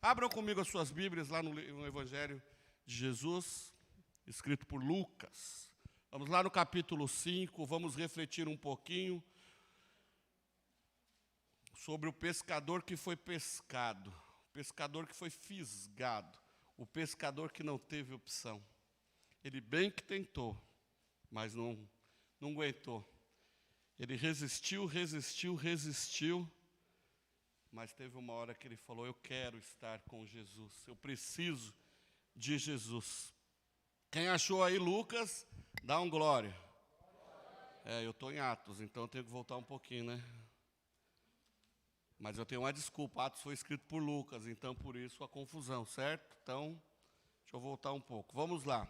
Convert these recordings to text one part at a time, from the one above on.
Abram comigo as suas Bíblias lá no Evangelho de Jesus, escrito por Lucas. Vamos lá no capítulo 5, vamos refletir um pouquinho sobre o pescador que foi pescado, o pescador que foi fisgado, o pescador que não teve opção. Ele bem que tentou, mas não aguentou. Ele resistiu, mas teve uma hora que ele falou: eu quero estar com Jesus, eu preciso de Jesus. Quem achou aí Lucas, dá um glória. Eu estou em Atos, então eu tenho que voltar um pouquinho, né? Mas eu tenho uma desculpa, Atos foi escrito por Lucas, então por isso a confusão, certo? Então, deixa eu voltar um pouco. Vamos lá.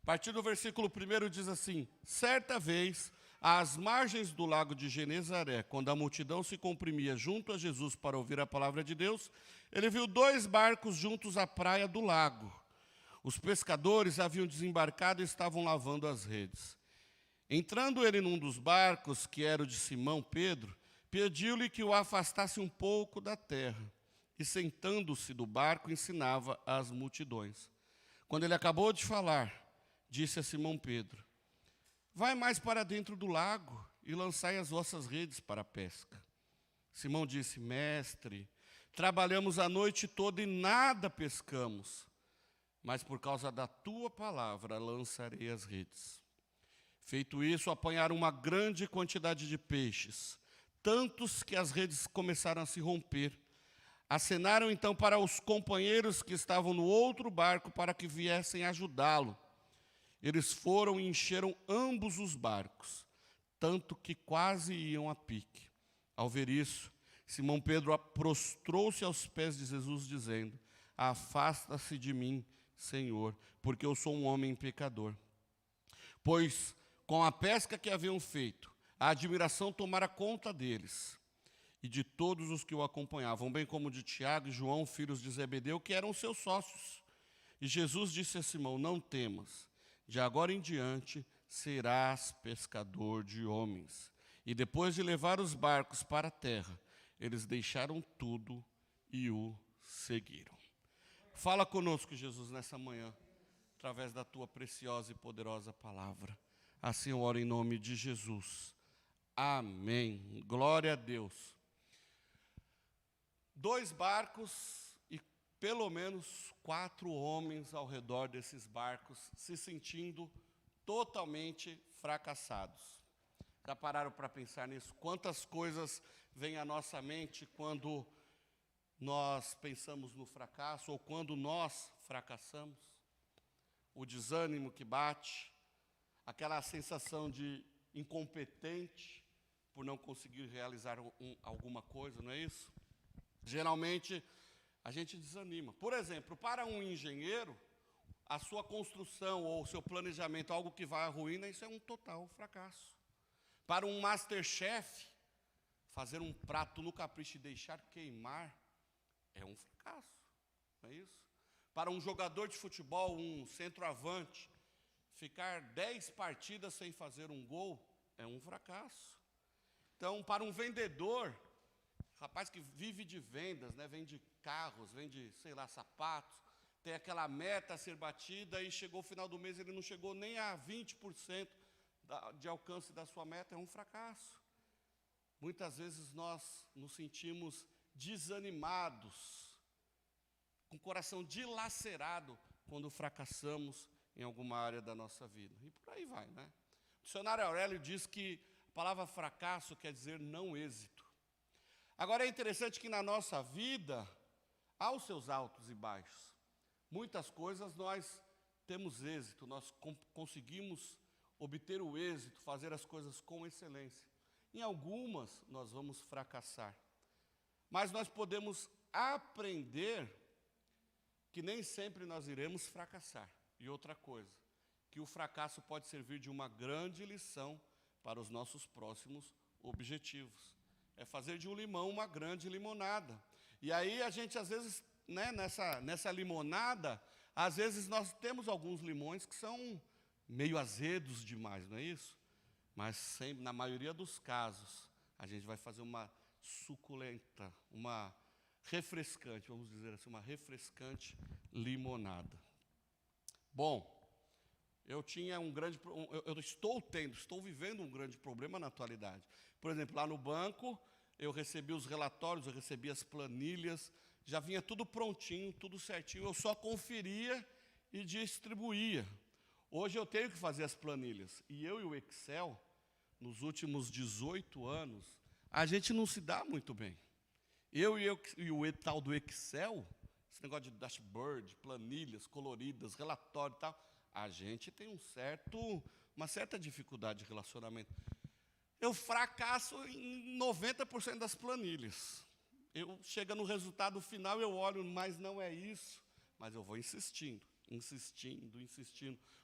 A partir do versículo 1 diz assim: certa vez, às margens do lago de Genezaré, quando a multidão se comprimia junto a Jesus para ouvir a palavra de Deus, ele viu 2 barcos juntos à praia do lago. Os pescadores haviam desembarcado e estavam lavando as redes. Entrando ele num dos barcos, que era o de Simão Pedro, pediu-lhe que o afastasse um pouco da terra, e sentando-se do barco ensinava às multidões. Quando ele acabou de falar, disse a Simão Pedro: vai mais para dentro do lago e lançai as vossas redes para a pesca. Simão disse: mestre, trabalhamos a noite toda e nada pescamos, mas por causa da tua palavra lançarei as redes. Feito isso, apanharam uma grande quantidade de peixes, tantos que as redes começaram a se romper. Acenaram então para os companheiros que estavam no outro barco para que viessem ajudá-lo. Eles foram e encheram ambos os barcos, tanto que quase iam a pique. Ao ver isso, Simão Pedro prostrou-se aos pés de Jesus, dizendo: afasta-se de mim, Senhor, porque eu sou um homem pecador. Pois, com a pesca que haviam feito, a admiração tomara conta deles e de todos os que o acompanhavam, bem como de Tiago e João, filhos de Zebedeu, que eram seus sócios. E Jesus disse a Simão: não temas, de agora em diante serás pescador de homens. E depois de levar os barcos para a terra, eles deixaram tudo e o seguiram. Fala conosco, Jesus, nessa manhã, através da tua preciosa e poderosa palavra. Assim eu oro em nome de Jesus. Amém. Glória a Deus. 2 barcos e pelo menos 4 homens ao redor desses barcos se sentindo totalmente fracassados. Já pararam para pensar nisso? Quantas coisas vêm à nossa mente quando nós pensamos no fracasso ou quando nós fracassamos? O desânimo que bate, aquela sensação de incompetente por não conseguir realizar alguma coisa, não é isso? Geralmente, a gente desanima. Por exemplo, para um engenheiro, a sua construção ou o seu planejamento, algo que vai à ruína, isso é um total fracasso. Para um masterchef, fazer um prato no capricho e deixar queimar, é um fracasso, não é isso? Para um jogador de futebol, um centroavante, ficar 10 partidas sem fazer um gol, é um fracasso. Então, para um vendedor, rapaz que vive de vendas, né, vende carros, vende, sapatos, tem aquela meta a ser batida e chegou o final do mês, ele não chegou nem a 20% de alcance da sua meta, é um fracasso. Muitas vezes nós nos sentimos desanimados, com o coração dilacerado, quando fracassamos em alguma área da nossa vida. E por aí vai, né? O dicionário Aurélio diz que a palavra fracasso quer dizer não êxito. Agora é interessante que na nossa vida há os seus altos e baixos. Muitas coisas nós temos êxito, nós conseguimos obter o êxito, fazer as coisas com excelência. Em algumas nós vamos fracassar. Mas nós podemos aprender que nem sempre nós iremos fracassar. E outra coisa, que o fracasso pode servir de uma grande lição para os nossos próximos objetivos. É fazer de um limão uma grande limonada. E aí a gente, às vezes, né, nessa limonada, às vezes nós temos alguns limões que são meio azedos demais, não é isso? Mas sempre, na maioria dos casos, a gente vai fazer uma suculenta, uma refrescante, vamos dizer assim, uma refrescante limonada. Bom, eu estou vivendo um grande problema na atualidade. Por exemplo, lá no banco, eu recebi os relatórios, eu recebi as planilhas, já vinha tudo prontinho, tudo certinho, eu só conferia e distribuía. Hoje eu tenho que fazer as planilhas. E eu e o Excel, nos últimos 18 anos, a gente não se dá muito bem. Eu e o tal do Excel, esse negócio de dashboard, planilhas coloridas, relatório e tal, a gente tem uma certa dificuldade de relacionamento. Eu fracasso em 90% das planilhas. Chega no resultado final, eu olho, mas não é isso. Mas eu vou insistindo.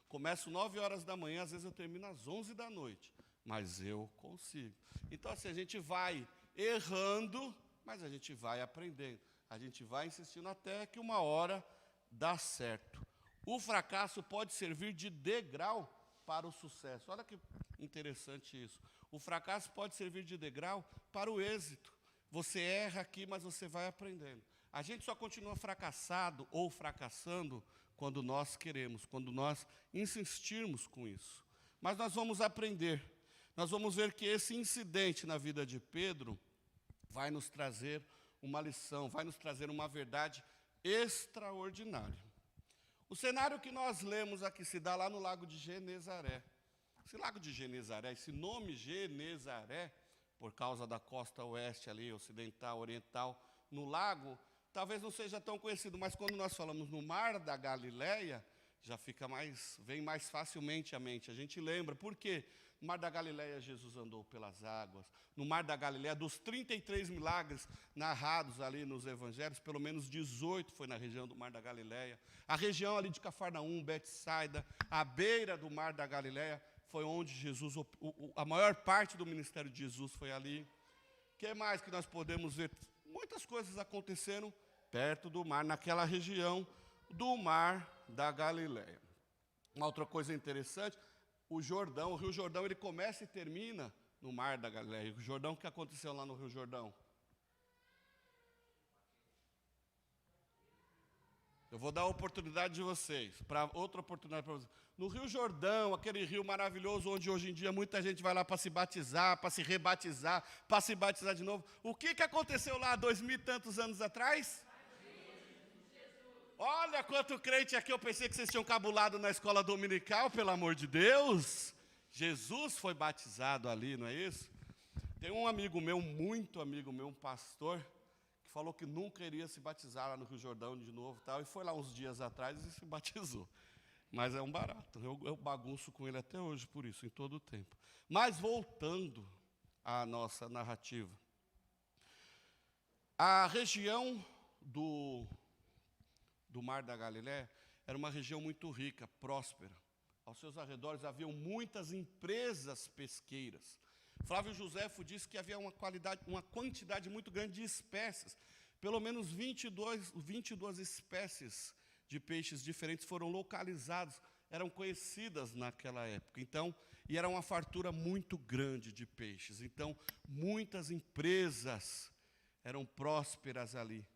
Começo 9 horas da manhã, às vezes eu termino às 11 da noite. Mas eu consigo. Então, assim, a gente vai errando, mas a gente vai aprendendo. A gente vai insistindo até que uma hora dá certo. O fracasso pode servir de degrau para o sucesso. Olha que interessante isso. O fracasso pode servir de degrau para o êxito. Você erra aqui, mas você vai aprendendo. A gente só continua fracassado ou fracassando quando nós queremos, quando nós insistirmos com isso. Mas nós vamos aprender. Nós vamos ver que esse incidente na vida de Pedro vai nos trazer uma lição, vai nos trazer uma verdade extraordinária. O cenário que nós lemos aqui se dá lá no Lago de Genezaré. Esse Lago de Genezaré, esse nome Genezaré, por causa da costa oeste ali, ocidental, oriental, no lago, talvez não seja tão conhecido, mas quando nós falamos no Mar da Galileia, vem mais facilmente à mente. A gente lembra, por quê? No Mar da Galileia, Jesus andou pelas águas. No Mar da Galileia, dos 33 milagres narrados ali nos evangelhos, pelo menos 18 foi na região do Mar da Galileia. A região ali de Cafarnaum, Betsaida, à beira do Mar da Galileia, foi onde Jesus, a maior parte do ministério de Jesus foi ali. O que mais que nós podemos ver? Muitas coisas aconteceram perto do mar, naquela região do Mar da Galileia. Uma outra coisa interessante, o Rio Jordão, ele começa e termina no Mar da Galileia. O Jordão, o que aconteceu lá no Rio Jordão? Eu vou dar a oportunidade de vocês, outra oportunidade para vocês. No Rio Jordão, aquele rio maravilhoso, onde hoje em dia muita gente vai lá para se batizar, para se rebatizar, para se batizar de novo. O que aconteceu lá 2000 e tantos anos atrás? Olha quanto crente aqui, eu pensei que vocês tinham cabulado na escola dominical, pelo amor de Deus. Jesus foi batizado ali, não é isso? Tem um amigo meu, muito amigo meu, um pastor, que falou que nunca iria se batizar lá no Rio Jordão de novo, tal, e foi lá uns dias atrás e se batizou. Mas é um barato, eu bagunço com ele até hoje por isso, em todo o tempo. Mas voltando à nossa narrativa. A região do Mar da Galileia era uma região muito rica, próspera. Aos seus arredores haviam muitas empresas pesqueiras. Flávio Josefo disse que havia uma quantidade muito grande de espécies. Pelo menos 22 espécies de peixes diferentes foram localizadas, eram conhecidas naquela época. Então, e era uma fartura muito grande de peixes. Então, muitas empresas eram prósperas ali.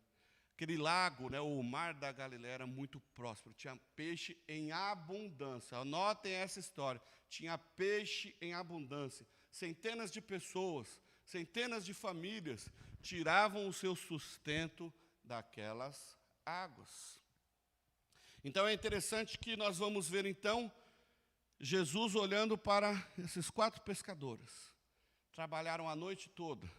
Aquele lago, né, o Mar da Galileia, era muito próspero, tinha peixe em abundância. Anotem essa história, tinha peixe em abundância. Centenas de pessoas, centenas de famílias tiravam o seu sustento daquelas águas. Então é interessante que nós vamos ver então Jesus olhando para esses 4 pescadores. Trabalharam a noite toda,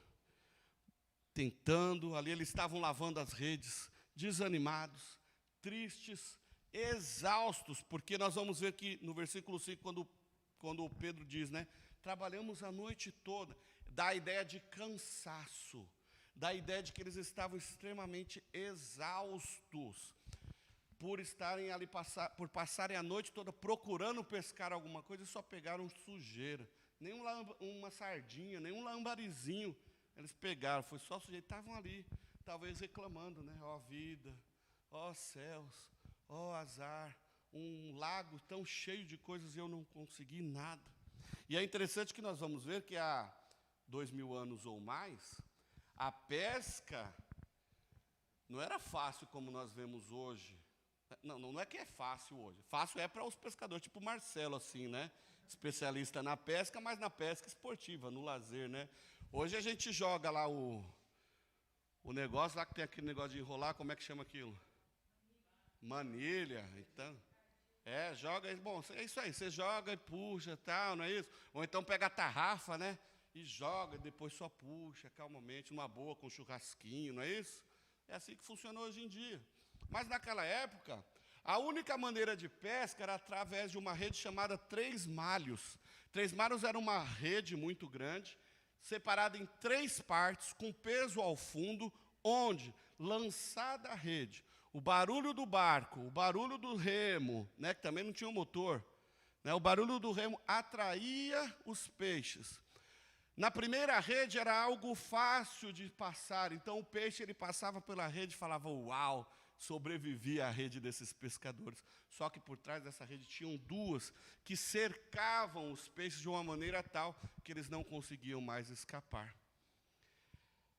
tentando, ali eles estavam lavando as redes, desanimados, tristes, exaustos, porque nós vamos ver que no versículo 5, quando Pedro diz, né, trabalhamos a noite toda, dá a ideia de cansaço, dá a ideia de que eles estavam extremamente exaustos, por estarem ali, por passarem a noite toda procurando pescar alguma coisa e só pegaram sujeira, nem uma sardinha, nem um lambarizinho, eles pegaram, foi só sujeito, estavam ali, talvez reclamando, né? Ó vida, ó céus, ó azar, um lago tão cheio de coisas e eu não consegui nada. E é interessante que nós vamos ver que há 2000 anos ou mais, a pesca não era fácil como nós vemos hoje. Não é que é fácil hoje. Fácil é para os pescadores, tipo o Marcelo, assim, né? Especialista na pesca, mas na pesca esportiva, no lazer, né? Hoje a gente joga lá o negócio, lá que tem aquele negócio de enrolar, como é que chama aquilo? Manilha, então. Joga, bom, é isso aí, você joga e puxa, tal, não é isso? Ou então pega a tarrafa, né? E joga, depois só puxa, calmamente, numa boa, com um churrasquinho, não é isso? É assim que funciona hoje em dia. Mas naquela época, a única maneira de pesca era através de uma rede chamada Três Malhos. Três Malhos era uma rede muito grande, separada em 3 partes, com peso ao fundo, onde, lançada a rede, o barulho do barco, o barulho do remo, né, que também não tinha um motor, né, o barulho do remo atraía os peixes. Na primeira rede era algo fácil de passar, então o peixe ele passava pela rede e falava, uau, sobrevivia a rede desses pescadores. Só que por trás dessa rede tinham 2 que cercavam os peixes de uma maneira tal que eles não conseguiam mais escapar.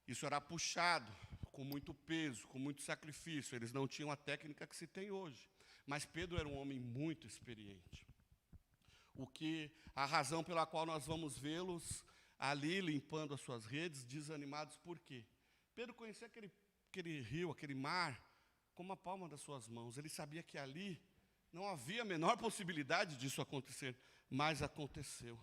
Isso era puxado, com muito peso, com muito sacrifício. Eles não tinham a técnica que se tem hoje. Mas Pedro era um homem muito experiente. A razão pela qual nós vamos vê-los ali limpando as suas redes, desanimados, por quê? Pedro conhecia aquele rio, aquele mar, como a palma das suas mãos. Ele sabia que ali não havia a menor possibilidade disso acontecer, mas aconteceu.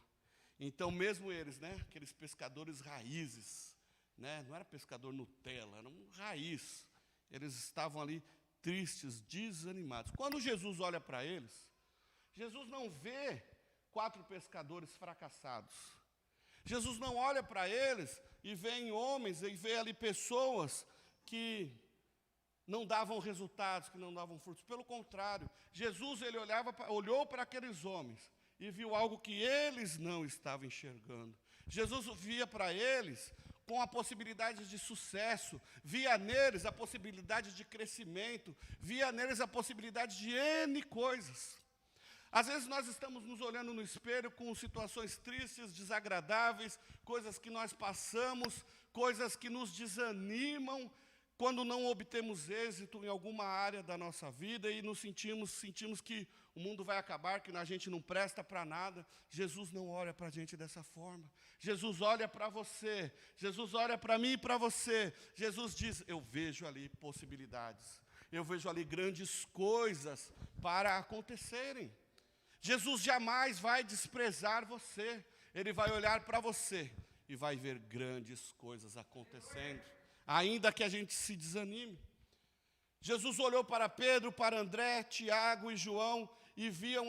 Então, mesmo eles, né, aqueles pescadores raízes, né, não era pescador Nutella, era um raiz, eles estavam ali tristes, desanimados. Quando Jesus olha para eles, Jesus não vê 4 pescadores fracassados. Jesus não olha para eles e vê em homens, e vê ali pessoas que não davam resultados, que não davam frutos. Pelo contrário, Jesus ele olhou para aqueles homens e viu algo que eles não estavam enxergando. Jesus via para eles com a possibilidade de sucesso, via neles a possibilidade de crescimento, via neles a possibilidade de N coisas. Às vezes nós estamos nos olhando no espelho com situações tristes, desagradáveis, coisas que nós passamos, coisas que nos desanimam, quando não obtemos êxito em alguma área da nossa vida e nos sentimos que o mundo vai acabar, que a gente não presta para nada. Jesus não olha para a gente dessa forma. Jesus olha para você, Jesus olha para mim e para você. Jesus diz, eu vejo ali possibilidades, eu vejo ali grandes coisas para acontecerem. Jesus jamais vai desprezar você, Ele vai olhar para você e vai ver grandes coisas acontecendo, ainda que a gente se desanime. Jesus olhou para Pedro, para André, Tiago e João e via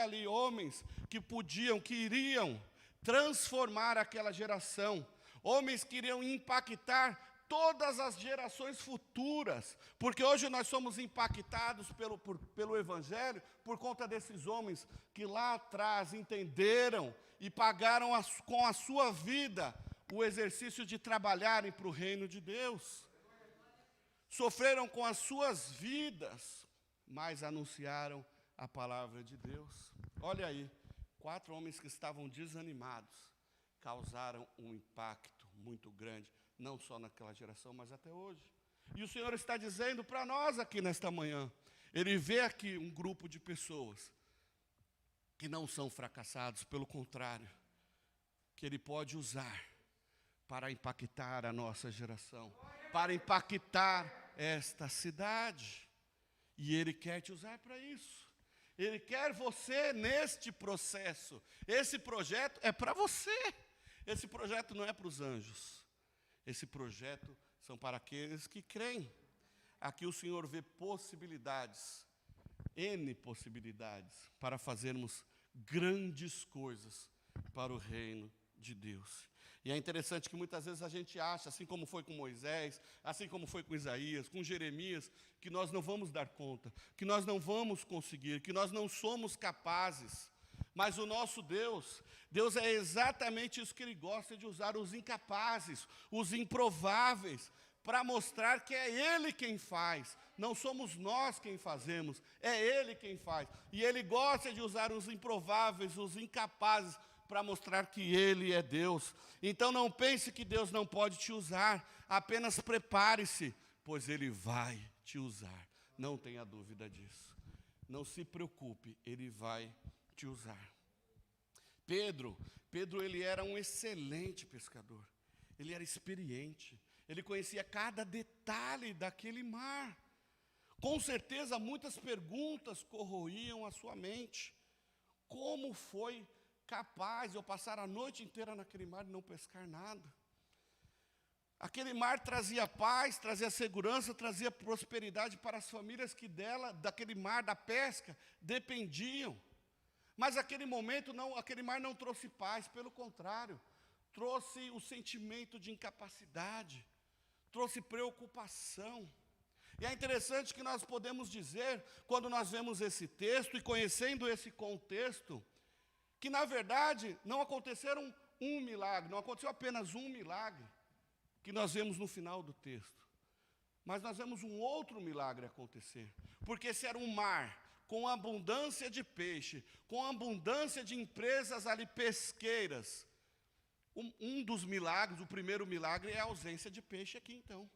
ali homens que iriam transformar aquela geração, homens que iriam impactar todas as gerações futuras, porque hoje nós somos impactados pelo Evangelho por conta desses homens que lá atrás entenderam e pagaram com a sua vida o exercício de trabalharem para o reino de Deus. Sofreram com as suas vidas, mas anunciaram a palavra de Deus. Olha aí, 4 homens que estavam desanimados, causaram um impacto muito grande, não só naquela geração, mas até hoje. E o Senhor está dizendo para nós aqui nesta manhã, Ele vê aqui um grupo de pessoas que não são fracassados, pelo contrário, que Ele pode usar para impactar a nossa geração, para impactar esta cidade. E Ele quer te usar para isso. Ele quer você neste processo. Esse projeto é para você. Esse projeto não é para os anjos. Esse projeto são para aqueles que creem. Aqui o Senhor vê possibilidades, N possibilidades, para fazermos grandes coisas para o reino de Deus. E é interessante que muitas vezes a gente acha, assim como foi com Moisés, assim como foi com Isaías, com Jeremias, que nós não vamos dar conta, que nós não vamos conseguir, que nós não somos capazes. Mas o nosso Deus é exatamente isso que Ele gosta de usar, os incapazes, os improváveis, para mostrar que é Ele quem faz, não somos nós quem fazemos, é Ele quem faz. E Ele gosta de usar os improváveis, os incapazes, para mostrar que Ele é Deus. Então não pense que Deus não pode te usar, apenas prepare-se pois Ele vai te usar. Não tenha dúvida disso. Não se preocupe, Ele vai te usar. Pedro, ele era um excelente pescador. Ele era experiente. Ele conhecia cada detalhe daquele mar. Com certeza, muitas perguntas corroíam a sua mente. Como foi capaz de eu passar a noite inteira naquele mar e não pescar nada? Aquele mar trazia paz, trazia segurança, trazia prosperidade para as famílias que daquele mar, da pesca, dependiam. Mas aquele mar não trouxe paz, pelo contrário, trouxe o sentimento de incapacidade, trouxe preocupação. E é interessante que nós podemos dizer, quando nós vemos esse texto e conhecendo esse contexto, que na verdade não aconteceram um milagre, não aconteceu apenas um milagre, que nós vemos no final do texto. Mas nós vemos um outro milagre acontecer, porque esse era um mar com abundância de peixe, com abundância de empresas ali pesqueiras. Um dos milagres, o primeiro milagre é a ausência de peixe aqui então.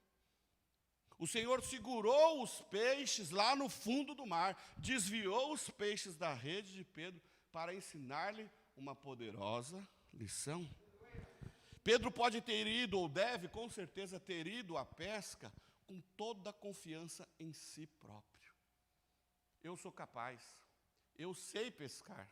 O Senhor segurou os peixes lá no fundo do mar, desviou os peixes da rede de Pedro para ensinar-lhe uma poderosa lição. Pedro pode ter ido, ou deve com certeza ter ido à pesca com toda a confiança em si próprio. Eu sou capaz, eu sei pescar,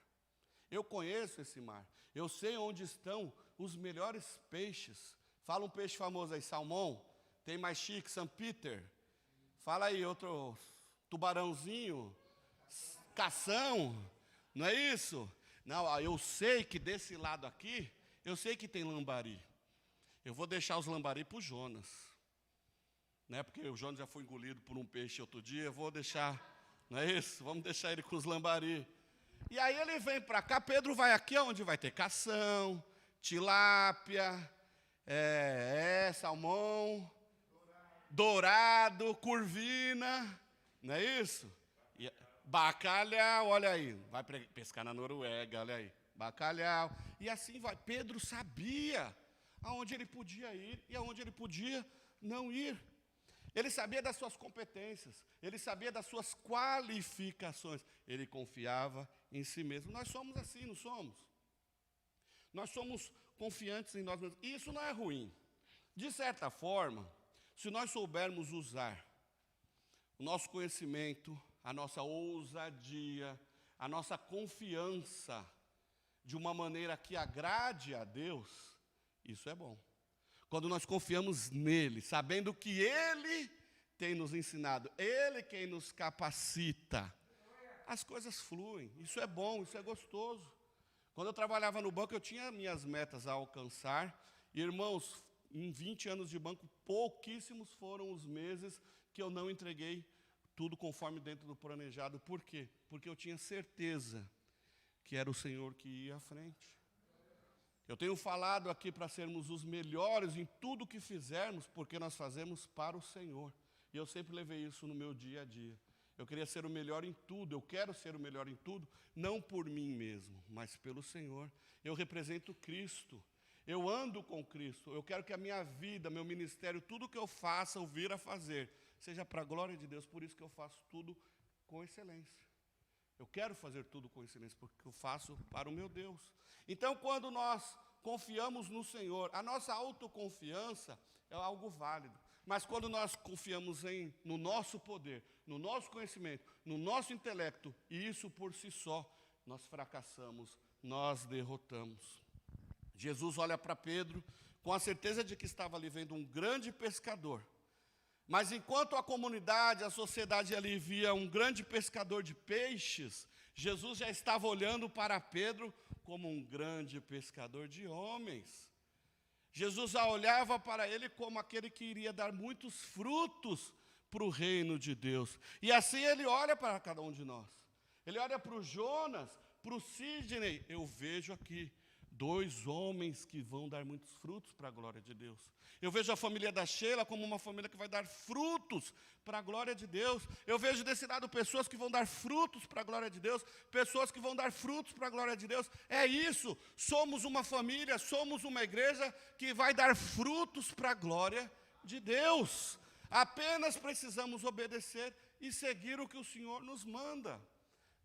eu conheço esse mar, eu sei onde estão os melhores peixes. Fala um peixe famoso aí, salmão, tem mais chique, São Peter. Fala aí outro tubarãozinho, cação, não é isso? Não, eu sei que desse lado aqui, eu sei que tem lambari. Eu vou deixar os lambari para o Jonas. Né, porque o Jonas já foi engolido por um peixe outro dia, eu vou deixar, não é isso? Vamos deixar ele com os lambari. E aí ele vem para cá, Pedro vai aqui onde vai ter cação, tilápia, salmão, dourado, curvina, não é isso? E bacalhau, olha aí, vai pescar na Noruega, olha aí, bacalhau. E assim vai, Pedro sabia aonde ele podia ir e aonde ele podia não ir. Ele sabia das suas competências, ele sabia das suas qualificações, ele confiava em si mesmo. Nós somos assim, não somos? Nós somos confiantes em nós mesmos. E isso não é ruim. De certa forma, se nós soubermos usar o nosso conhecimento, a nossa ousadia, a nossa confiança de uma maneira que agrade a Deus, isso é bom. Quando nós confiamos nele, sabendo que ele tem nos ensinado, ele quem nos capacita, as coisas fluem. Isso é bom, isso é gostoso. Quando eu trabalhava no banco, eu tinha minhas metas a alcançar. E, irmãos, em 20 anos de banco, pouquíssimos foram os meses que eu não entreguei tudo conforme dentro do planejado. Por quê? Porque eu tinha certeza que era o Senhor que ia à frente. Eu tenho falado aqui para sermos os melhores em tudo que fizermos, porque nós fazemos para o Senhor. E eu sempre levei isso no meu dia a dia. Eu queria ser o melhor em tudo, eu quero ser o melhor em tudo, não por mim mesmo, mas pelo Senhor. Eu represento Cristo, eu ando com Cristo, eu quero que a minha vida, meu ministério, tudo que eu faça, eu vir a fazer, seja para a glória de Deus, por isso que eu faço tudo com excelência. Eu quero fazer tudo com excelência, porque eu faço para o meu Deus. Então, quando nós confiamos no Senhor, a nossa autoconfiança é algo válido. Mas quando nós confiamos no nosso poder, no nosso conhecimento, no nosso intelecto, e isso por si só, nós fracassamos, nós derrotamos. Jesus olha para Pedro com a certeza de que estava ali vendo um grande pescador. Mas enquanto a comunidade, a sociedade ali via um grande pescador de peixes, Jesus já estava olhando para Pedro como um grande pescador de homens. Jesus já olhava para ele como aquele que iria dar muitos frutos para o reino de Deus. E assim ele olha para cada um de nós. Ele olha para o Jonas, para o Sidney. Eu vejo aqui 2 homens que vão dar muitos frutos para a glória de Deus. Eu vejo a família da Sheila como uma família que vai dar frutos para a glória de Deus. Eu vejo desse lado pessoas que vão dar frutos para a glória de Deus, pessoas que vão dar frutos para a glória de Deus. É isso, somos uma família, somos uma igreja que vai dar frutos para a glória de Deus. Apenas precisamos obedecer e seguir o que o Senhor nos manda.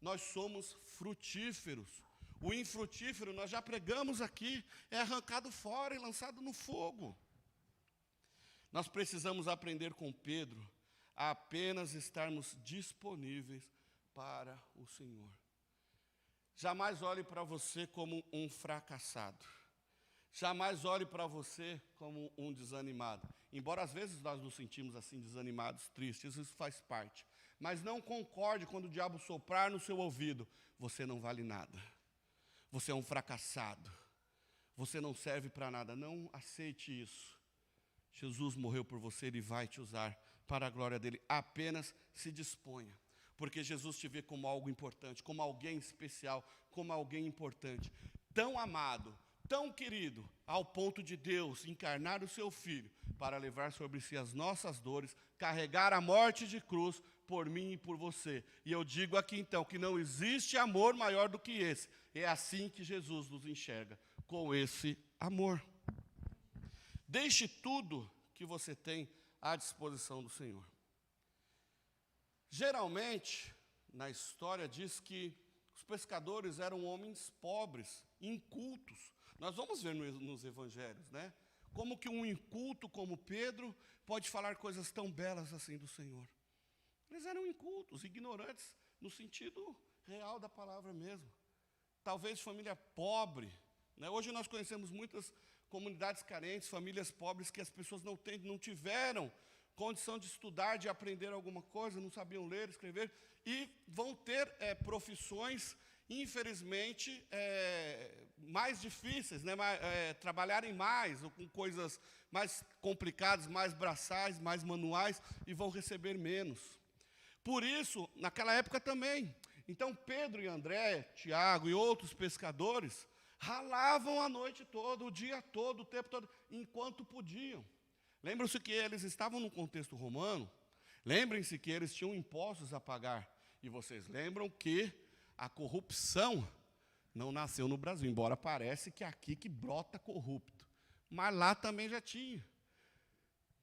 Nós somos frutíferos. O infrutífero, nós já pregamos aqui, é arrancado fora e lançado no fogo. Nós precisamos aprender com Pedro a apenas estarmos disponíveis para o Senhor. Jamais olhe para você como um fracassado. Jamais olhe para você como um desanimado. Embora às vezes nós nos sentimos assim, desanimados, tristes, isso faz parte. Mas não concorde quando o diabo soprar no seu ouvido. Você não vale nada. Você é um fracassado. Você não serve para nada. Não aceite isso. Jesus morreu por você, Ele vai te usar para a glória dEle. Apenas se disponha. Porque Jesus te vê como algo importante, como alguém especial, como alguém importante. Tão amado, tão querido, ao ponto de Deus encarnar o seu Filho para levar sobre si as nossas dores, carregar a morte de cruz por mim e por você. E eu digo aqui então que não existe amor maior do que esse. É assim que Jesus nos enxerga, com esse amor. Deixe tudo que você tem à disposição do Senhor. Geralmente, na história diz que os pescadores eram homens pobres, incultos. Nós vamos ver nos evangelhos, né? Como que um inculto como Pedro pode falar coisas tão belas assim do Senhor. Eles eram incultos, ignorantes, no sentido real da palavra mesmo. Talvez família pobre, né? Hoje nós conhecemos muitas comunidades carentes, famílias pobres que as pessoas não tiveram condição de estudar, de aprender alguma coisa, não sabiam ler, escrever, e vão ter profissões, infelizmente, mais difíceis, né? Trabalharem mais, ou com coisas mais complicadas, mais braçais, mais manuais, e vão receber menos. Por isso, naquela época também, então Pedro e André, Tiago e outros pescadores, ralavam a noite toda, o dia todo, o tempo todo, enquanto podiam. Lembram-se que eles estavam num contexto romano, lembrem-se que eles tinham impostos a pagar, e vocês lembram que a corrupção não nasceu no Brasil, embora pareça que é aqui que brota corrupto, mas lá também já tinha.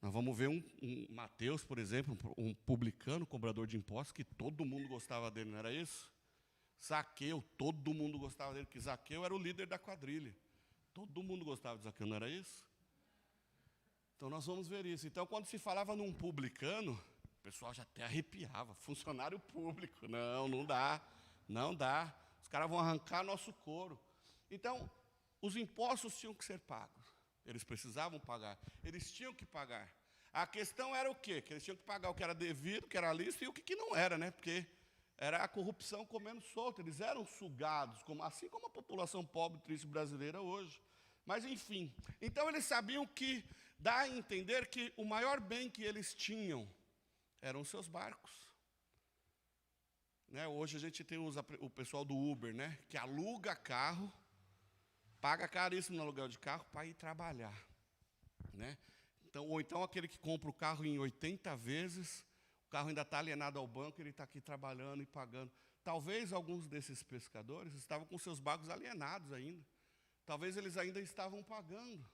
Nós vamos ver um Mateus, por exemplo, um publicano, cobrador de impostos, que todo mundo gostava dele, não era isso? Zaqueu, todo mundo gostava dele, porque Zaqueu era o líder da quadrilha. Todo mundo gostava de Zaqueu, não era isso? Então nós vamos ver isso. Então quando se falava num publicano, o pessoal já até arrepiava. Funcionário público, não dá, não dá. Os caras vão arrancar nosso couro. Então, os impostos tinham que ser pagos. Eles precisavam pagar, eles tinham que pagar. A questão era o quê? Que eles tinham que pagar o que era devido, o que era lícito, e o que não era, né? Porque era a corrupção comendo solto, eles eram sugados, assim como a população pobre e triste brasileira hoje. Mas, enfim, então eles sabiam que, dá a entender que o maior bem que eles tinham eram os seus barcos. Né? Hoje a gente tem o pessoal do Uber, né? Que aluga carro, paga caríssimo no aluguel de carro para ir trabalhar. Né? Então, ou então aquele que compra o carro em 80 vezes, o carro ainda está alienado ao banco, ele está aqui trabalhando e pagando. Talvez alguns desses pescadores estavam com seus barcos alienados ainda. Talvez eles ainda estavam pagando,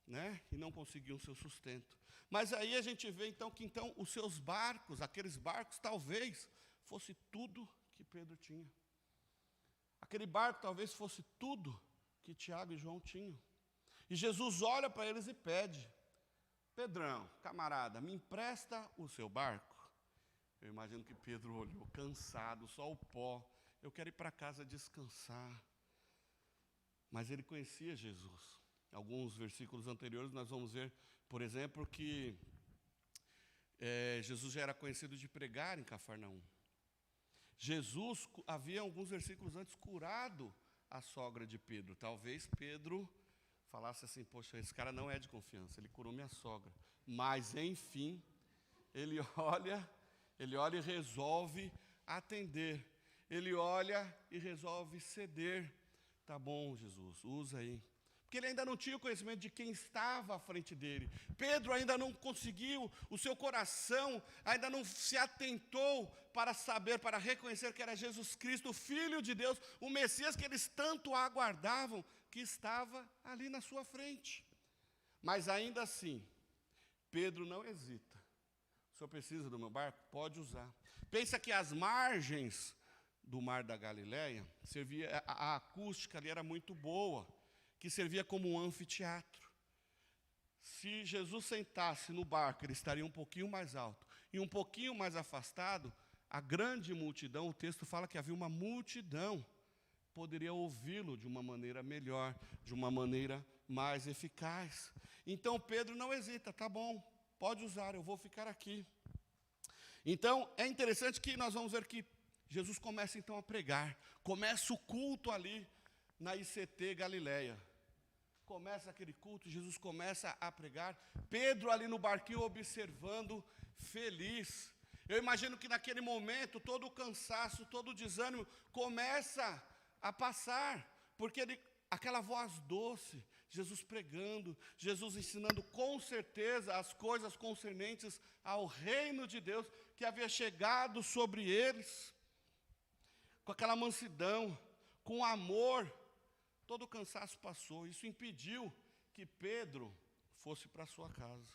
né? E não conseguiam o seu sustento. Mas aí a gente vê então que os seus barcos, aqueles barcos, talvez fosse tudo que Pedro tinha. Aquele barco talvez fosse tudo que Tiago e João tinham. E Jesus olha para eles e pede: Pedrão, camarada, me empresta o seu barco? Eu imagino que Pedro olhou, cansado, só o pó. Eu quero ir para casa descansar. Mas ele conhecia Jesus. Alguns versículos anteriores nós vamos ver, por exemplo, que Jesus já era conhecido de pregar em Cafarnaum. Jesus havia alguns versículos antes curado a sogra de Pedro. Talvez Pedro falasse assim: poxa, esse cara não é de confiança, ele curou minha sogra. Mas, enfim, ele olha e resolve atender. Ele olha e resolve ceder. Tá bom, Jesus, usa aí. Porque ele ainda não tinha o conhecimento de quem estava à frente dele. Pedro ainda não conseguiu, o seu coração ainda não se atentou para saber, para reconhecer que era Jesus Cristo, o Filho de Deus, o Messias que eles tanto aguardavam, que estava ali na sua frente. Mas ainda assim, Pedro não hesita. O senhor precisa do meu barco? Pode usar. Pensa que as margens do mar da Galileia, a acústica ali era muito boa, que servia como um anfiteatro. Se Jesus sentasse no barco, ele estaria um pouquinho mais alto. E um pouquinho mais afastado, a grande multidão, o texto fala que havia uma multidão, poderia ouvi-lo de uma maneira melhor, de uma maneira mais eficaz. Então Pedro não hesita, tá bom, pode usar, eu vou ficar aqui. Então é interessante que nós vamos ver que Jesus começa então a pregar, começa o culto ali na ICT Galileia. Começa aquele culto, Jesus começa a pregar, Pedro ali no barquinho observando, feliz. Eu imagino que naquele momento todo o cansaço, todo o desânimo começa a passar, porque aquela voz doce, Jesus pregando, Jesus ensinando com certeza as coisas concernentes ao reino de Deus que havia chegado sobre eles, com aquela mansidão, com amor, todo o cansaço passou. Isso impediu que Pedro fosse para sua casa.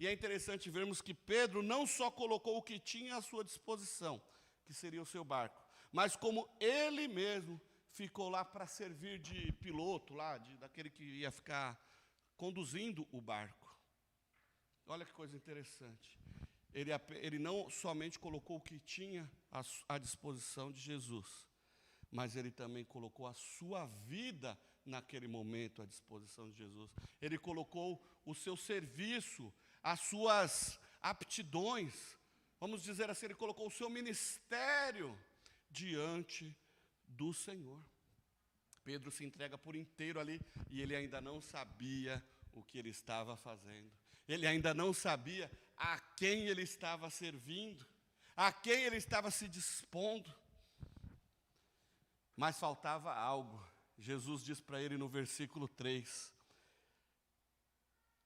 E é interessante vermos que Pedro não só colocou o que tinha à sua disposição, que seria o seu barco, mas como ele mesmo ficou lá para servir de piloto, daquele que ia ficar conduzindo o barco. Olha que coisa interessante. Ele não somente colocou o que tinha à disposição de Jesus, mas ele também colocou a sua vida naquele momento à disposição de Jesus. Ele colocou o seu serviço, as suas aptidões, vamos dizer assim, ele colocou o seu ministério diante do Senhor. Pedro se entrega por inteiro ali e ele ainda não sabia o que ele estava fazendo. Ele ainda não sabia a quem ele estava servindo, a quem ele estava se dispondo. Mas faltava algo. Jesus diz para ele no versículo 3,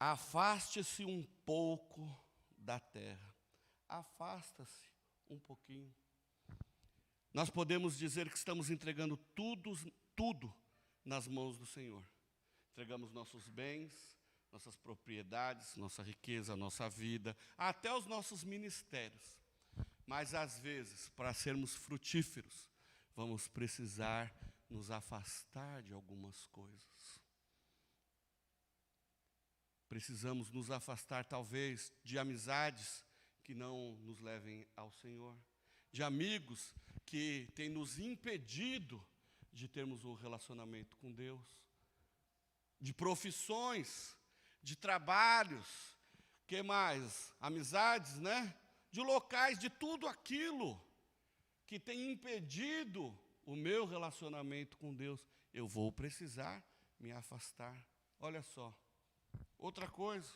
afaste-se um pouco da terra. Afasta-se um pouquinho. Nós podemos dizer que estamos entregando tudo nas mãos do Senhor. Entregamos nossos bens, nossas propriedades, nossa riqueza, nossa vida, até os nossos ministérios. Mas às vezes, para sermos frutíferos, vamos precisar nos afastar de algumas coisas. Precisamos nos afastar, talvez, de amizades que não nos levem ao Senhor, de amigos que têm nos impedido de termos um relacionamento com Deus, de profissões, de trabalhos, que mais? Amizades, né? De locais, de tudo aquilo que tem impedido o meu relacionamento com Deus. Eu vou precisar me afastar. Olha só, outra coisa.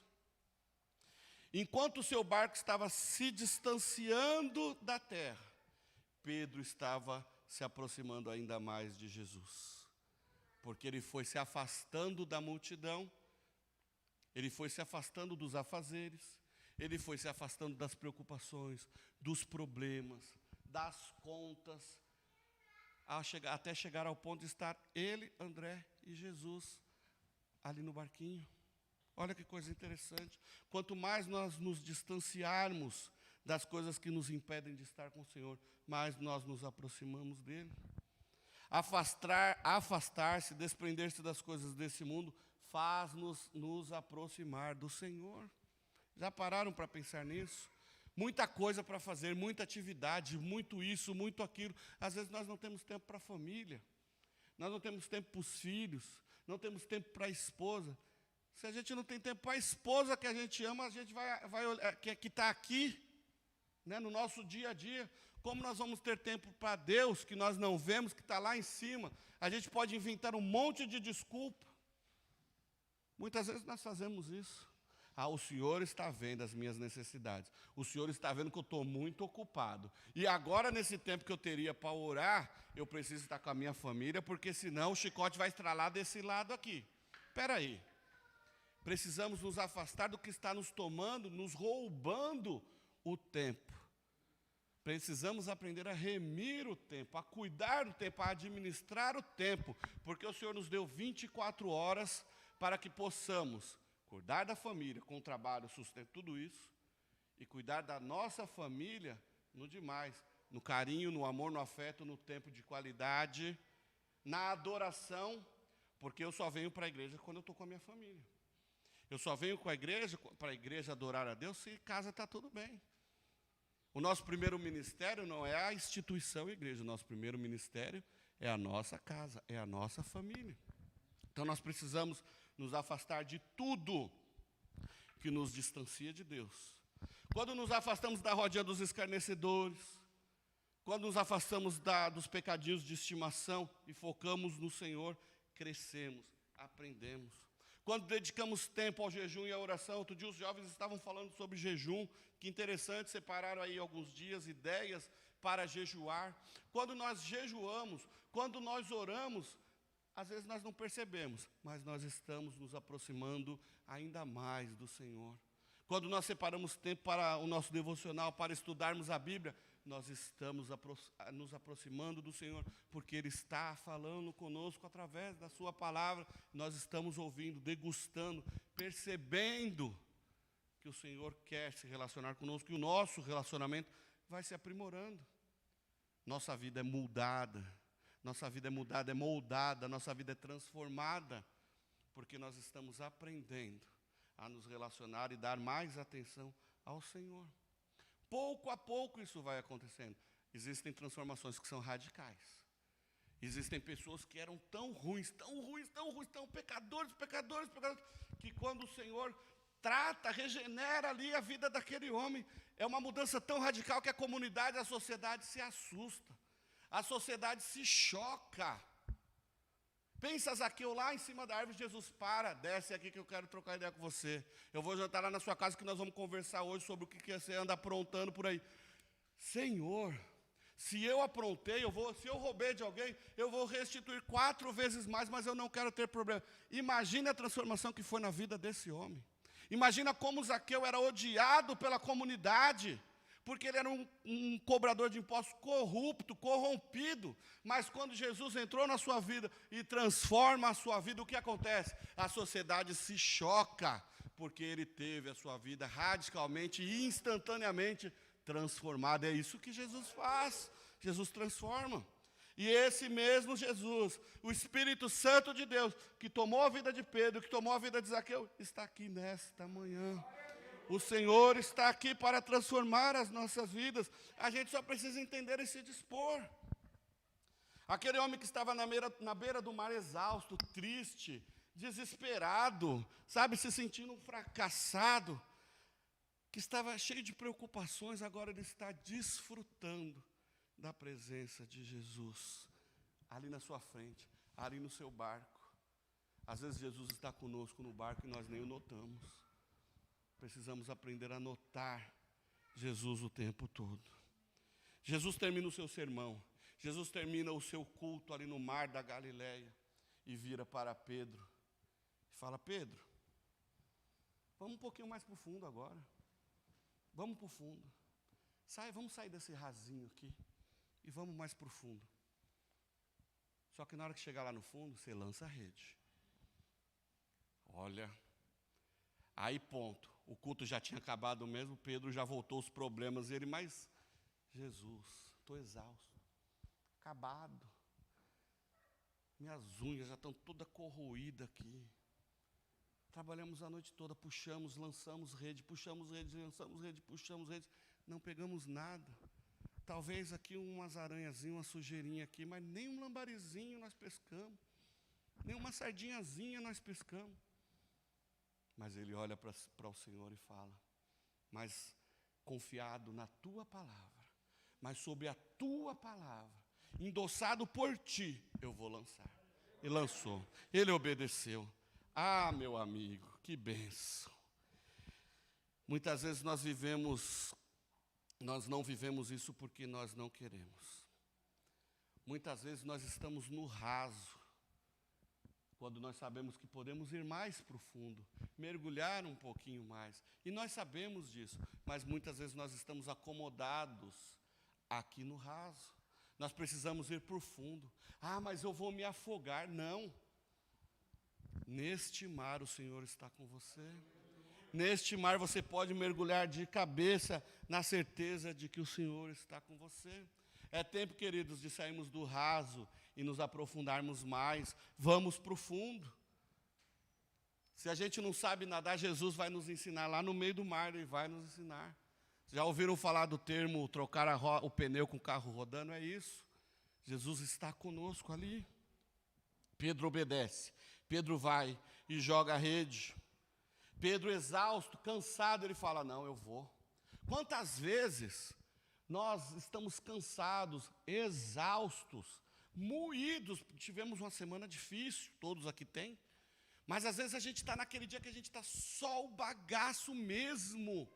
Enquanto o seu barco estava se distanciando da terra, Pedro estava se aproximando ainda mais de Jesus, porque ele foi se afastando da multidão, ele foi se afastando dos afazeres, ele foi se afastando das preocupações, dos problemas, das contas, até chegar ao ponto de estar ele, André e Jesus ali no barquinho. Olha que coisa interessante. Quanto mais nós nos distanciarmos das coisas que nos impedem de estar com o Senhor, mais nós nos aproximamos dele. Afastar-se, desprender-se das coisas desse mundo, faz-nos nos aproximar do Senhor. Já pararam para pensar nisso? Muita coisa para fazer, muita atividade, muito isso, muito aquilo. Às vezes nós não temos tempo para a família, nós não temos tempo para os filhos, não temos tempo para a esposa. Se a gente não tem tempo para a esposa que a gente ama, a gente vai olhar, que está aqui, né, no nosso dia a dia. Como nós vamos ter tempo para Deus, que nós não vemos, que está lá em cima? A gente pode inventar um monte de desculpa. Muitas vezes nós fazemos isso. O Senhor está vendo as minhas necessidades. O Senhor está vendo que eu estou muito ocupado. E agora, nesse tempo que eu teria para orar, eu preciso estar com a minha família, porque senão o chicote vai estralar desse lado aqui. Espera aí. Precisamos nos afastar do que está nos tomando, nos roubando o tempo. Precisamos aprender a remir o tempo, a cuidar do tempo, a administrar o tempo, porque o Senhor nos deu 24 horas para que possamos cuidar da família com o trabalho, sustento, tudo isso, e cuidar da nossa família no demais, no carinho, no amor, no afeto, no tempo de qualidade, na adoração, porque eu só venho para a igreja quando eu estou com a minha família. Eu só venho para a igreja adorar a Deus se em casa está tudo bem. O nosso primeiro ministério não é a instituição igreja, o nosso primeiro ministério é a nossa casa, é a nossa família. Então nós precisamos nos afastar de tudo que nos distancia de Deus. Quando nos afastamos da rodinha dos escarnecedores, quando nos afastamos dos pecadinhos de estimação e focamos no Senhor, crescemos, aprendemos. Quando dedicamos tempo ao jejum e à oração, outro dia os jovens estavam falando sobre jejum, que interessante, separaram aí alguns dias, ideias para jejuar. Quando nós jejuamos, quando nós oramos, às vezes nós não percebemos, mas nós estamos nos aproximando ainda mais do Senhor. Quando nós separamos tempo para o nosso devocional, para estudarmos a Bíblia, nós estamos nos aproximando do Senhor, porque Ele está falando conosco através da Sua palavra. Nós estamos ouvindo, degustando, percebendo que o Senhor quer se relacionar conosco, que o nosso relacionamento vai se aprimorando. Nossa vida é moldada, é moldada, nossa vida é transformada, porque nós estamos aprendendo a nos relacionar e dar mais atenção ao Senhor. Pouco a pouco isso vai acontecendo. Existem transformações que são radicais. Existem pessoas que eram tão ruins, tão pecadores, que quando o Senhor trata, regenera ali a vida daquele homem, é uma mudança tão radical que a comunidade, a sociedade se assusta. A sociedade se choca. Pensa Zaqueu lá em cima da árvore, Jesus para, desce aqui que eu quero trocar ideia com você. Eu vou jantar lá na sua casa que nós vamos conversar hoje sobre o que você anda aprontando por aí. Senhor, se eu aprontei, se eu roubei de alguém, eu vou restituir 4 vezes mais, mas eu não quero ter problema. Imagine a transformação que foi na vida desse homem. Imagina como Zaqueu era odiado pela comunidade, porque ele era um cobrador de impostos corrupto, corrompido. Mas quando Jesus entrou na sua vida e transforma a sua vida, o que acontece? A sociedade se choca, porque ele teve a sua vida radicalmente e instantaneamente transformada. É isso que Jesus faz, Jesus transforma. E esse mesmo Jesus, o Espírito Santo de Deus, que tomou a vida de Pedro, que tomou a vida de Zaqueu, está aqui nesta manhã. O Senhor está aqui para transformar as nossas vidas. A gente só precisa entender e se dispor. Aquele homem que estava na beira do mar exausto, triste, desesperado, sabe, se sentindo um fracassado, que estava cheio de preocupações, agora ele está desfrutando da presença de Jesus, ali na sua frente, ali no seu barco. Às vezes Jesus está conosco no barco e nós nem o notamos. Precisamos aprender a notar Jesus o tempo todo. Jesus termina o seu sermão, Jesus termina o seu culto ali no mar da Galileia e vira para Pedro e fala: Pedro, vamos um pouquinho mais para o fundo agora. Vamos para o fundo. Vamos sair desse rasinho aqui e vamos mais para o fundo. Só que na hora que chegar lá no fundo, você lança a rede. Olha, aí ponto. O culto já tinha acabado mesmo, Pedro já voltou os problemas. Mas Jesus, estou exausto, acabado. Minhas unhas já estão todas corroídas aqui. Trabalhamos a noite toda, puxamos, lançamos rede, puxamos rede, lançamos rede, puxamos rede. Não pegamos nada. Talvez aqui umas aranhazinhas, uma sujeirinha aqui, mas nem um lambarizinho nós pescamos. Nem uma sardinhazinha nós pescamos. Mas ele olha para o Senhor e fala: mas confiado na tua palavra, mas sobre a tua palavra, endossado por ti, eu vou lançar. E lançou, ele obedeceu. Ah, meu amigo, que bênção. Muitas vezes nós não vivemos isso porque nós não queremos. Muitas vezes nós estamos no raso, quando nós sabemos que podemos ir mais profundo, mergulhar um pouquinho mais. E nós sabemos disso, mas muitas vezes nós estamos acomodados aqui no raso. Nós precisamos ir profundo. Ah, mas eu vou me afogar. Não. Neste mar o Senhor está com você. Neste mar você pode mergulhar de cabeça na certeza de que o Senhor está com você. É tempo, queridos, de sairmos do raso e nos aprofundarmos mais. Vamos para o fundo. Se a gente não sabe nadar, Jesus vai nos ensinar lá no meio do mar, Ele vai nos ensinar. Já ouviram falar do termo trocar o pneu com o carro rodando? É isso. Jesus está conosco ali. Pedro obedece. Pedro vai e joga a rede. Pedro, exausto, cansado, ele fala, não, eu vou. Quantas vezes nós estamos cansados, exaustos, moídos, tivemos uma semana difícil, todos aqui têm, mas às vezes a gente está naquele dia que a gente está só o bagaço mesmo.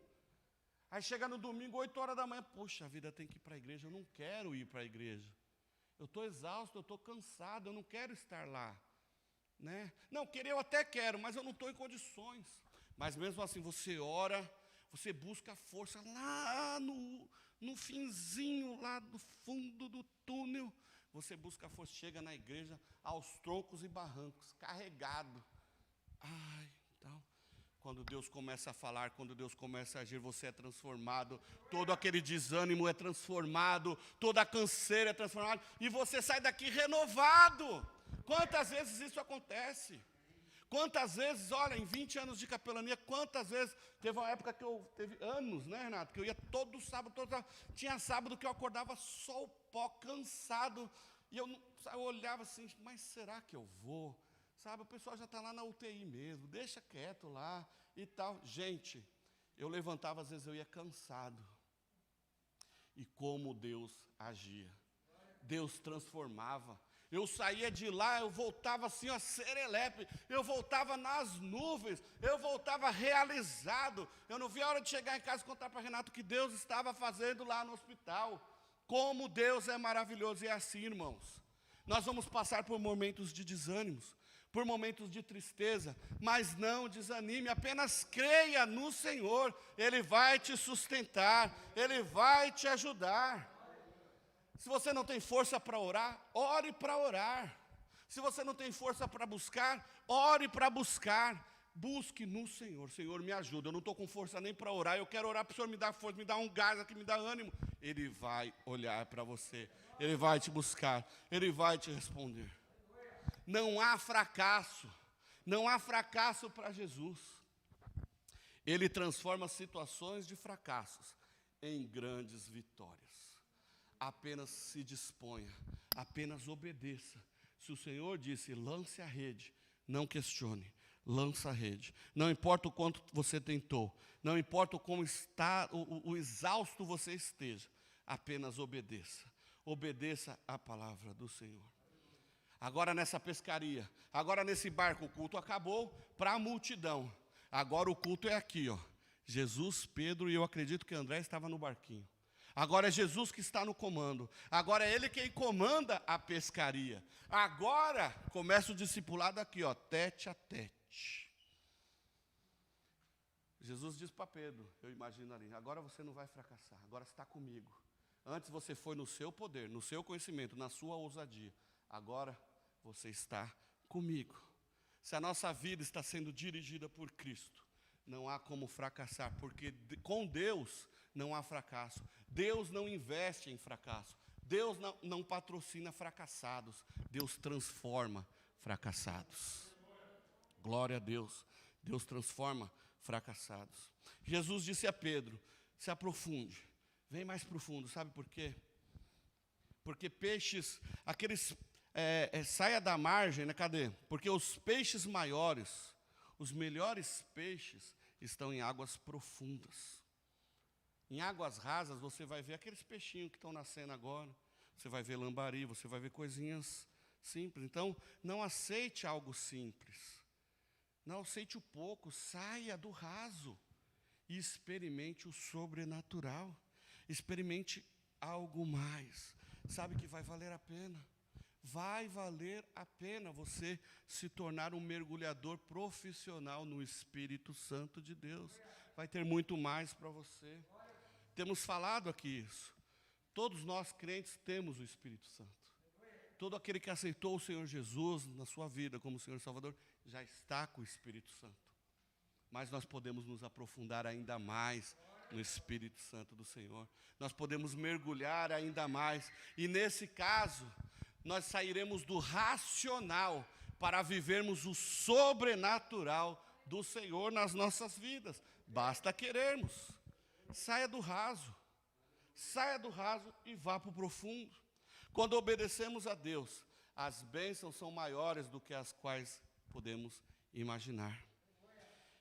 Aí chega no domingo, 8 horas da manhã, poxa, a vida tem que ir para a igreja, eu não quero ir para a igreja. Eu estou exausto, eu estou cansado, eu não quero estar lá. Né? Não, querer eu até quero, mas eu não estou em condições. Mas mesmo assim, você ora, você busca força lá no finzinho, lá do fundo do túnel. Você busca força, chega na igreja aos troncos e barrancos, carregado. Ai, então, quando Deus começa a falar, quando Deus começa a agir, você é transformado. Todo aquele desânimo é transformado, toda a canseira é transformada. E você sai daqui renovado. Quantas vezes isso acontece? Quantas vezes, olha, em 20 anos de capelania, quantas vezes, teve uma época que teve anos, né, Renato, que eu ia todo sábado, tinha sábado que eu acordava só o pó, cansado, e eu olhava assim, mas será que eu vou? Sabe, o pessoal já está lá na UTI mesmo, deixa quieto lá e tal. Gente, eu levantava, às vezes eu ia cansado. E como Deus agia. Deus transformava. Eu saía de lá, eu voltava assim, ó, serelepe, eu voltava nas nuvens, eu voltava realizado. Eu não via a hora de chegar em casa e contar para Renato o que Deus estava fazendo lá no hospital. Como Deus é maravilhoso, e é assim, irmãos. Nós vamos passar por momentos de desânimos, por momentos de tristeza, mas não desanime, apenas creia no Senhor, Ele vai te sustentar, Ele vai te ajudar. Se você não tem força para orar, ore para orar. Se você não tem força para buscar, ore para buscar. Busque no Senhor. Senhor, me ajuda. Eu não estou com força nem para orar. Eu quero orar para o Senhor me dar força, me dar um gás aqui, me dar ânimo. Ele vai olhar para você. Ele vai te buscar. Ele vai te responder. Não há fracasso. Não há fracasso para Jesus. Ele transforma situações de fracassos em grandes vitórias. Apenas se disponha, apenas obedeça. Se o Senhor disse, lance a rede, não questione, lança a rede. Não importa o quanto você tentou, não importa como está, o exausto você esteja, apenas obedeça. Obedeça a palavra do Senhor. Agora nessa pescaria, agora nesse barco, o culto acabou para a multidão. Agora o culto é aqui, ó. Jesus, Pedro e eu acredito que André estava no barquinho. Agora é Jesus que está no comando. Agora é Ele quem comanda a pescaria. Agora começa o discipulado aqui, ó, tete a tete. Jesus diz para Pedro, eu imagino ali, agora você não vai fracassar, agora está comigo. Antes você foi no seu poder, no seu conhecimento, na sua ousadia. Agora você está comigo. Se a nossa vida está sendo dirigida por Cristo, não há como fracassar, porque com Deus não há fracasso. Deus não investe em fracasso. Deus não patrocina fracassados. Deus transforma fracassados. Glória a Deus. Deus transforma fracassados. Jesus disse a Pedro, se aprofunde. Vem mais profundo, sabe por quê? Porque peixes, aqueles, saia da margem, né? Cadê? Porque os peixes maiores, os melhores peixes, estão em águas profundas. Em águas rasas, você vai ver aqueles peixinhos que estão nascendo agora. Você vai ver lambari, você vai ver coisinhas simples. Então, não aceite algo simples. Não aceite o pouco, saia do raso. E experimente o sobrenatural. Experimente algo mais. Sabe que vai valer a pena. Vai valer a pena você se tornar um mergulhador profissional no Espírito Santo de Deus. Vai ter muito mais para você. Temos falado aqui isso. Todos nós crentes temos o Espírito Santo. Todo aquele que aceitou o Senhor Jesus na sua vida como Senhor e Salvador, já está com o Espírito Santo. Mas nós podemos nos aprofundar ainda mais no Espírito Santo do Senhor. Nós podemos mergulhar ainda mais. E nesse caso, nós sairemos do racional para vivermos o sobrenatural do Senhor nas nossas vidas. Basta querermos. Saia do raso e vá para o profundo. Quando obedecemos a Deus, as bênçãos são maiores do que as quais podemos imaginar.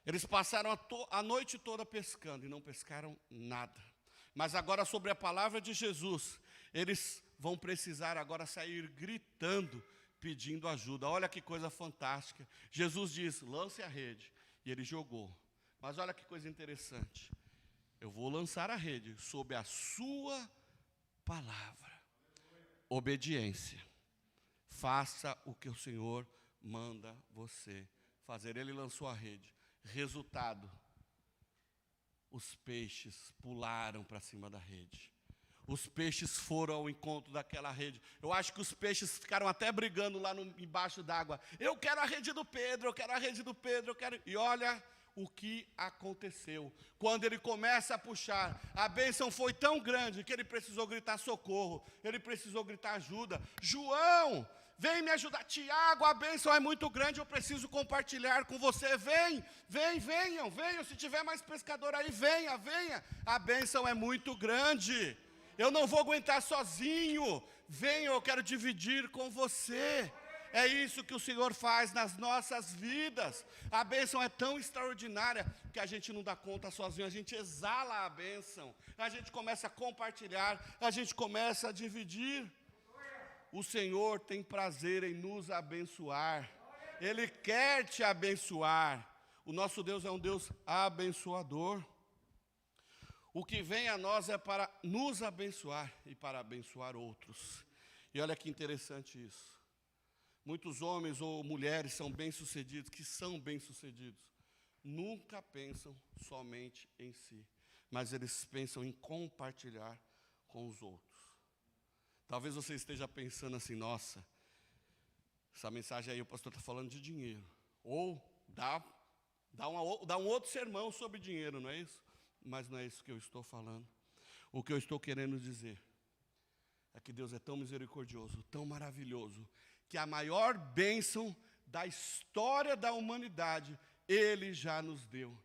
Eles passaram a noite toda pescando e não pescaram nada. Mas agora, sobre a palavra de Jesus, eles vão precisar agora sair gritando, pedindo ajuda. Olha que coisa fantástica. Jesus diz, lance a rede. E ele jogou. Mas olha que coisa interessante. Eu vou lançar a rede sob a sua palavra. Obediência. Faça o que o Senhor manda você fazer. Ele lançou a rede. Resultado, os peixes pularam para cima da rede. Os peixes foram ao encontro daquela rede. Eu acho que os peixes ficaram até brigando lá embaixo d'água. Eu quero a rede do Pedro, eu quero a rede do Pedro, eu quero... E olha o que aconteceu. Quando ele começa a puxar, a bênção foi tão grande que ele precisou gritar socorro. Ele precisou gritar ajuda. João, vem me ajudar. Tiago, a bênção é muito grande, eu preciso compartilhar com você. Venham. Se tiver mais pescador aí, venha. A bênção é muito grande. Eu não vou aguentar sozinho. Venham, eu quero dividir com você. É isso que o Senhor faz nas nossas vidas. A bênção é tão extraordinária que a gente não dá conta sozinho. A gente exala a bênção. A gente começa a compartilhar. A gente começa a dividir. O Senhor tem prazer em nos abençoar. Ele quer te abençoar. O nosso Deus é um Deus abençoador. O que vem a nós é para nos abençoar e para abençoar outros. E olha que interessante isso. Muitos homens ou mulheres são bem-sucedidos, que são bem-sucedidos, nunca pensam somente em si, mas eles pensam em compartilhar com os outros. Talvez você esteja pensando assim, nossa, essa mensagem aí o pastor está falando de dinheiro. Ou dá um outro sermão sobre dinheiro, não é isso? Mas não é isso que eu estou falando. O que eu estou querendo dizer é que Deus é tão misericordioso, tão maravilhoso, que a maior bênção da história da humanidade, Ele já nos deu.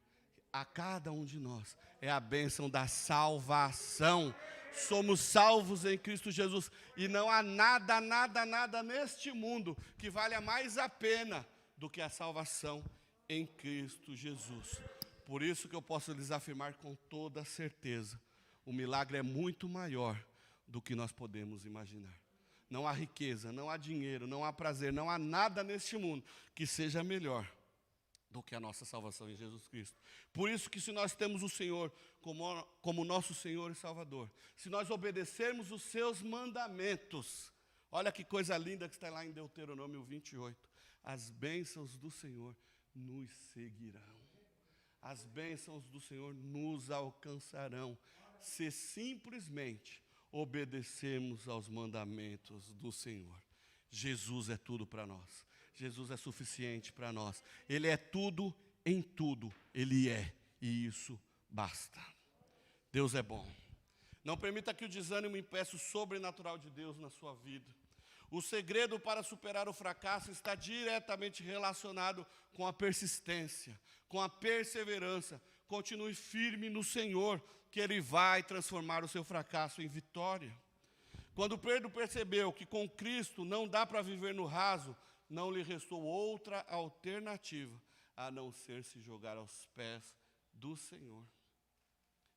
A cada um de nós é a bênção da salvação. Somos salvos em Cristo Jesus. E não há nada neste mundo que valha mais a pena do que a salvação em Cristo Jesus. Por isso que eu posso lhes afirmar com toda certeza, o milagre é muito maior do que nós podemos imaginar. Não há riqueza, não há dinheiro, não há prazer, não há nada neste mundo que seja melhor do que a nossa salvação em Jesus Cristo. Por isso que se nós temos o Senhor como nosso Senhor e Salvador, se nós obedecermos os seus mandamentos, olha que coisa linda que está lá em Deuteronômio 28, as bênçãos do Senhor nos seguirão. As bênçãos do Senhor nos alcançarão, se simplesmente obedecermos aos mandamentos do Senhor. Jesus é tudo para nós. Jesus é suficiente para nós. Ele é tudo em tudo. Ele é, e isso basta. Deus é bom. Não permita que o desânimo impeça o sobrenatural de Deus na sua vida. O segredo para superar o fracasso está diretamente relacionado com a persistência, com a perseverança. Continue firme no Senhor, que Ele vai transformar o seu fracasso em vitória. Quando Pedro percebeu que com Cristo não dá para viver no raso, não lhe restou outra alternativa a não ser se jogar aos pés do Senhor.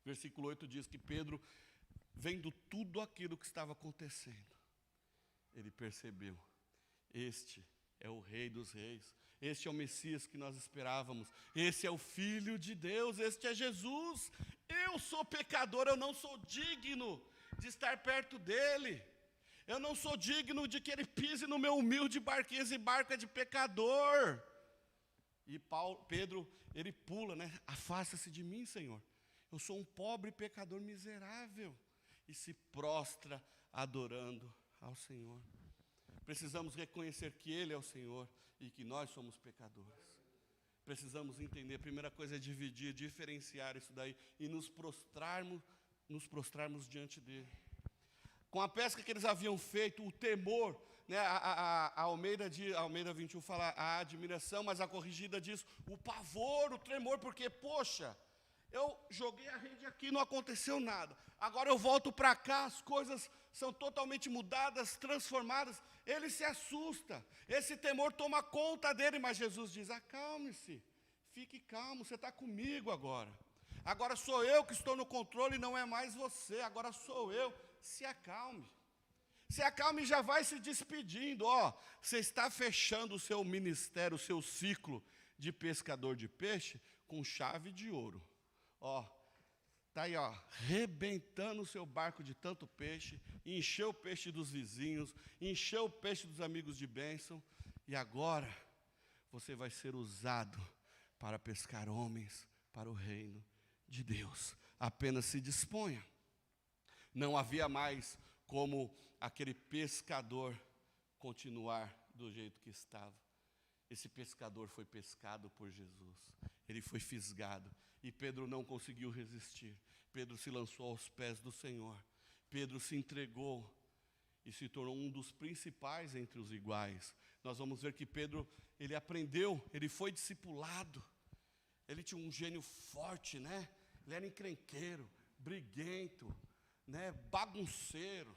Versículo 8 diz que Pedro, vendo tudo aquilo que estava acontecendo, ele percebeu, este é o Rei dos Reis, este é o Messias que nós esperávamos, esse é o Filho de Deus, este é Jesus. Eu sou pecador, eu não sou digno de estar perto dele. Eu não sou digno de que ele pise no meu humilde barquinho, esse barco é de pecador. E Pedro, ele pula, né? Afasta-se de mim, Senhor. Eu sou um pobre pecador miserável. E se prostra adorando ao Senhor. Precisamos reconhecer que Ele é o Senhor e que nós somos pecadores. Precisamos entender, a primeira coisa é dividir, diferenciar isso daí e nos prostrarmos diante dEle. Com a pesca que eles haviam feito, o temor, né, a Almeida 21 fala a admiração, mas a corrigida diz o pavor, o tremor, porque, poxa, eu joguei a rede aqui, não aconteceu nada. Agora eu volto para cá, as coisas são totalmente mudadas, transformadas. Ele se assusta, esse temor toma conta dele, mas Jesus diz, acalme-se, fique calmo, você está comigo agora. Agora sou eu que estou no controle, não é mais você, agora sou eu. Se acalme. Se acalme e já vai se despedindo. Você está fechando o seu ministério, o seu ciclo de pescador de peixe com chave de ouro. Está aí, rebentando o seu barco de tanto peixe, encheu o peixe dos vizinhos, encheu o peixe dos amigos de bênção, e agora você vai ser usado para pescar homens para o reino de Deus. Apenas se disponha. Não havia mais como aquele pescador continuar do jeito que estava. Esse pescador foi pescado por Jesus. Ele foi fisgado. E Pedro não conseguiu resistir. Pedro se lançou aos pés do Senhor. Pedro se entregou e se tornou um dos principais entre os iguais. Nós vamos ver que Pedro, ele aprendeu, ele foi discipulado. Ele tinha um gênio forte, né? Ele era encrenqueiro, briguento, né, bagunceiro,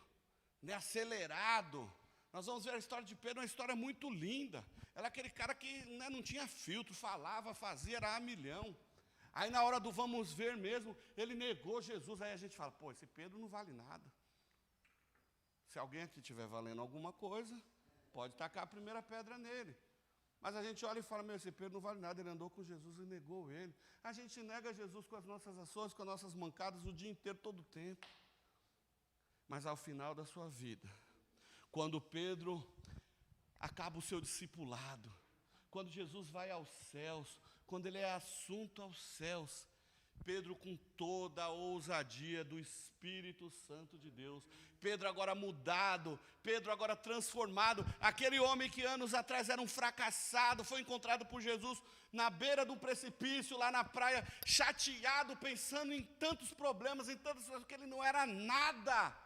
né, acelerado. Nós vamos ver a história de Pedro, uma história muito linda. Era aquele cara que, né, não tinha filtro, falava, fazia, era a milhão. Aí na hora do vamos ver mesmo, ele negou Jesus. Aí a gente fala, esse Pedro não vale nada. Se alguém aqui estiver valendo alguma coisa, pode tacar a primeira pedra nele. Mas a gente olha e fala, esse Pedro não vale nada, ele andou com Jesus e negou ele. A gente nega Jesus com as nossas ações, com as nossas mancadas, o dia inteiro, todo o tempo. Mas ao final da sua vida, quando Pedro acaba o seu discipulado, quando Jesus vai aos céus, quando ele é assunto aos céus, Pedro, com toda a ousadia do Espírito Santo de Deus, Pedro agora mudado, Pedro agora transformado, aquele homem que anos atrás era um fracassado, foi encontrado por Jesus na beira de um precipício, lá na praia, chateado, pensando em tantos problemas, em tantas coisas, que ele não era nada.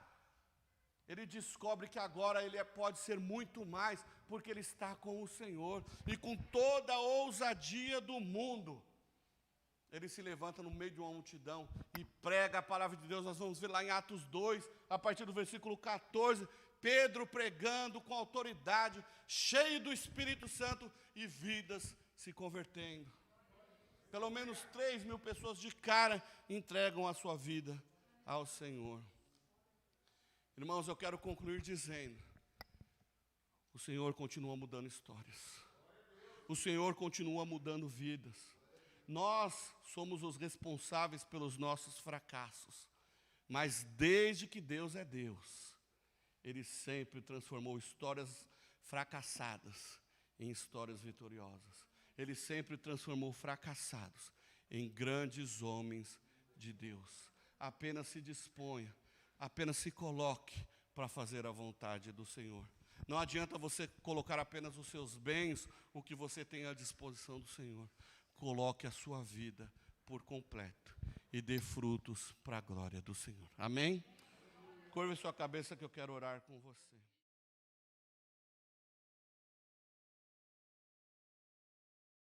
Ele descobre que agora ele pode ser muito mais, porque ele está com o Senhor, e com toda a ousadia do mundo, ele se levanta no meio de uma multidão e prega a palavra de Deus. Nós vamos ver lá em Atos 2, a partir do versículo 14, Pedro pregando com autoridade, cheio do Espírito Santo, e vidas se convertendo. Pelo menos 3.000 pessoas de cara entregam a sua vida ao Senhor. Irmãos, eu quero concluir dizendo, o Senhor continua mudando histórias. O Senhor continua mudando vidas. Nós somos os responsáveis pelos nossos fracassos, mas desde que Deus é Deus, Ele sempre transformou histórias fracassadas em histórias vitoriosas. Ele sempre transformou fracassados em grandes homens de Deus. Apenas se disponha, apenas se coloque para fazer a vontade do Senhor. Não adianta você colocar apenas os seus bens, o que você tem à disposição do Senhor. Coloque a sua vida por completo e dê frutos para a glória do Senhor. Amém? Curve sua cabeça que eu quero orar com você.